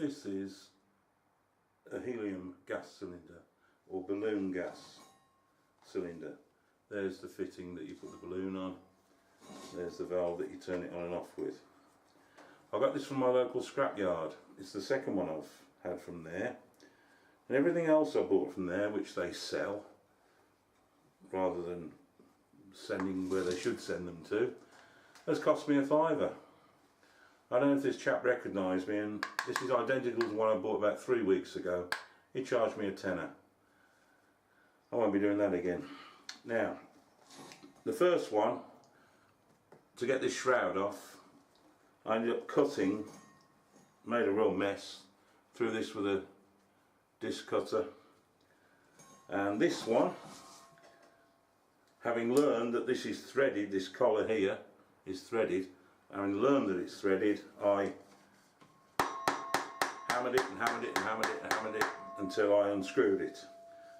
This is a helium gas cylinder or balloon gas cylinder. There's the fitting that you put the balloon on. There's the valve that you turn it on and off with. I got this from my local scrapyard. It's the second one I've had from there. And everything else I bought from there, which they sell, rather than sending where they should send them to, has cost me a £5. I don't know if this chap recognised me, and this is identical to one I bought about 3 weeks ago. He charged me a £10. I won't be doing that again. Now, the first one, to get this shroud off, I ended up cutting, made a real mess, through this with a disc cutter. And this one, having learned that this is threaded, this collar here is threaded, having learned that it's threaded, I hammered it and hammered it and hammered it and hammered it until I unscrewed it.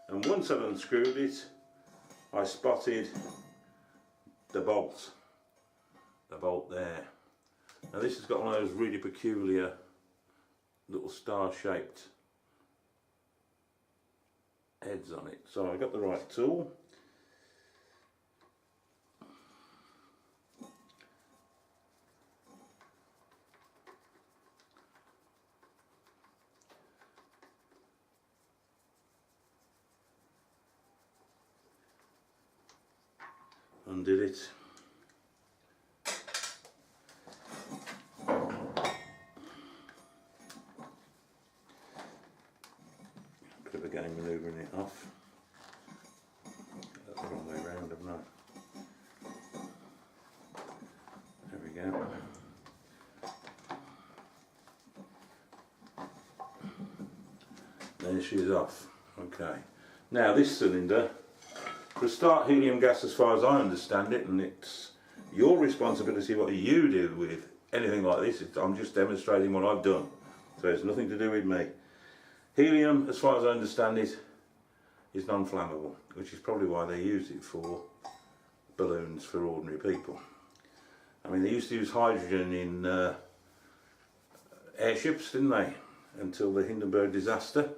And once I'd unscrewed it, I spotted the bolt there. Now this has got one of those really peculiar little star-shaped heads on it. So I got the right tool. Undid it. Bit of a game manoeuvring it off. Got the wrong way round, haven't I? There we go. There she is off. Okay. Now this cylinder, for a start, helium gas, as far as I understand it, and it's your responsibility what you do with anything like this. I'm just demonstrating what I've done, so it's nothing to do with me. Helium, as far as I understand it, is non-flammable, which is probably why they use it for balloons for ordinary people. I mean, they used to use hydrogen in airships, didn't they, until the Hindenburg disaster.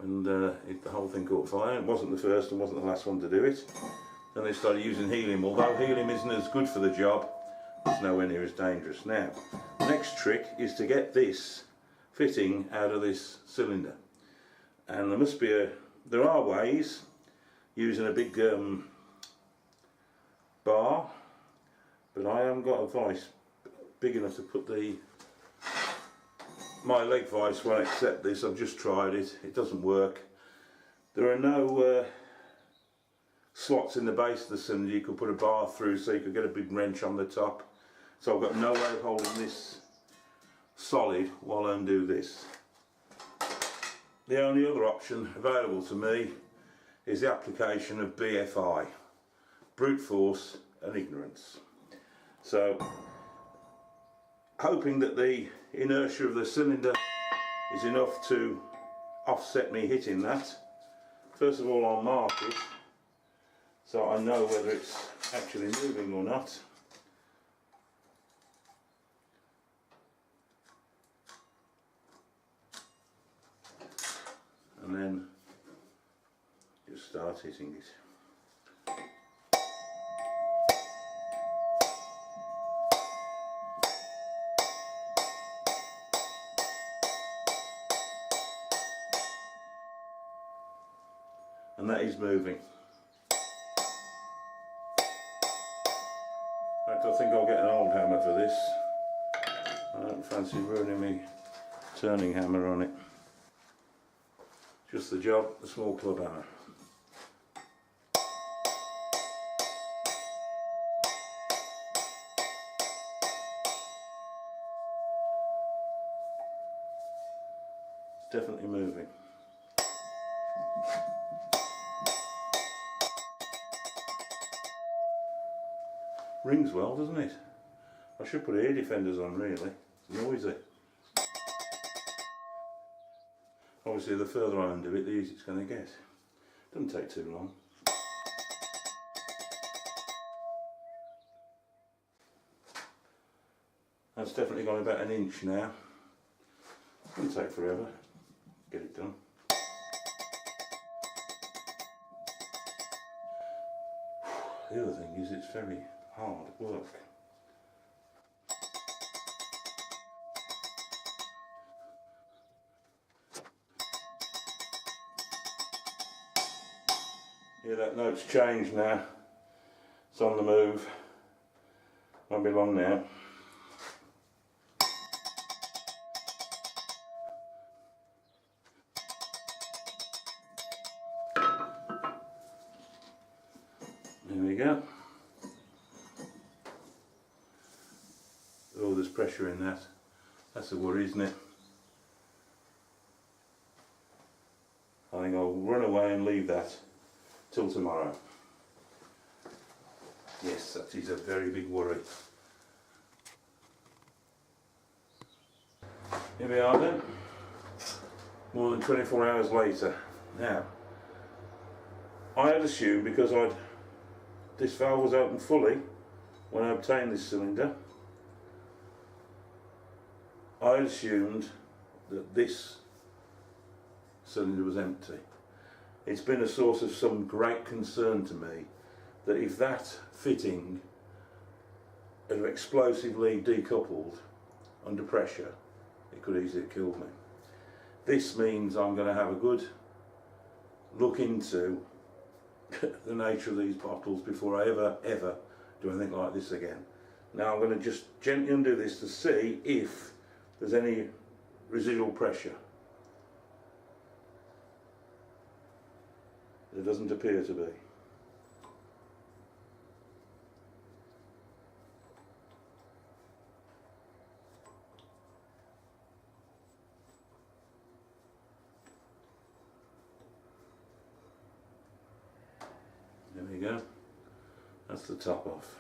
And the whole thing caught fire. It wasn't the first and wasn't the last one to do it. Then they started using helium. Although helium isn't as good for the job, it's nowhere near as dangerous. Now, the next trick is to get this fitting out of this cylinder. And there are ways, using a big bar, but I haven't got a vice big enough to put my leg vice won't accept this. I've just tried it, it doesn't work. There are no slots in the base of the cylinder you could put a bar through, so you could get a big wrench on the top. So I've got no way of holding this solid while I undo this. The only other option available to me is the application of BFI, brute force and ignorance. So, hoping that the inertia of the cylinder is enough to offset me hitting that, first of all I'll mark it so I know whether it's actually moving or not. And then just start hitting it. And that is moving. In fact, I think I'll get an old hammer for this. I don't fancy ruining me turning hammer on it. Just the job, the small club hammer. It's definitely moving. Rings well, doesn't it? I should put ear defenders on really, it's noisy. Obviously the further I undo it, the easier it's going to get. Doesn't take too long. That's definitely gone about 1 inch now. It'll take forever. Get it done. The other thing is it's very hard work. Yeah, that note's changed now. It's on the move. Won't be long now. There we go. Oh, there's pressure in that. That's a worry, isn't it? I think I'll run away and leave that till tomorrow. Yes, that is a very big worry. Here we are then. More than 24 hours later. Now, I had assumed because this valve was open fully when I obtained this cylinder, I assumed that this cylinder was empty. It's been a source of some great concern to me that if that fitting had explosively decoupled under pressure, it could easily have killed me. This means I'm going to have a good look into the nature of these bottles before I ever do anything like this again. Now I'm going to just gently undo this to see if there's any residual pressure. There doesn't appear to be. There we go. That's the top off.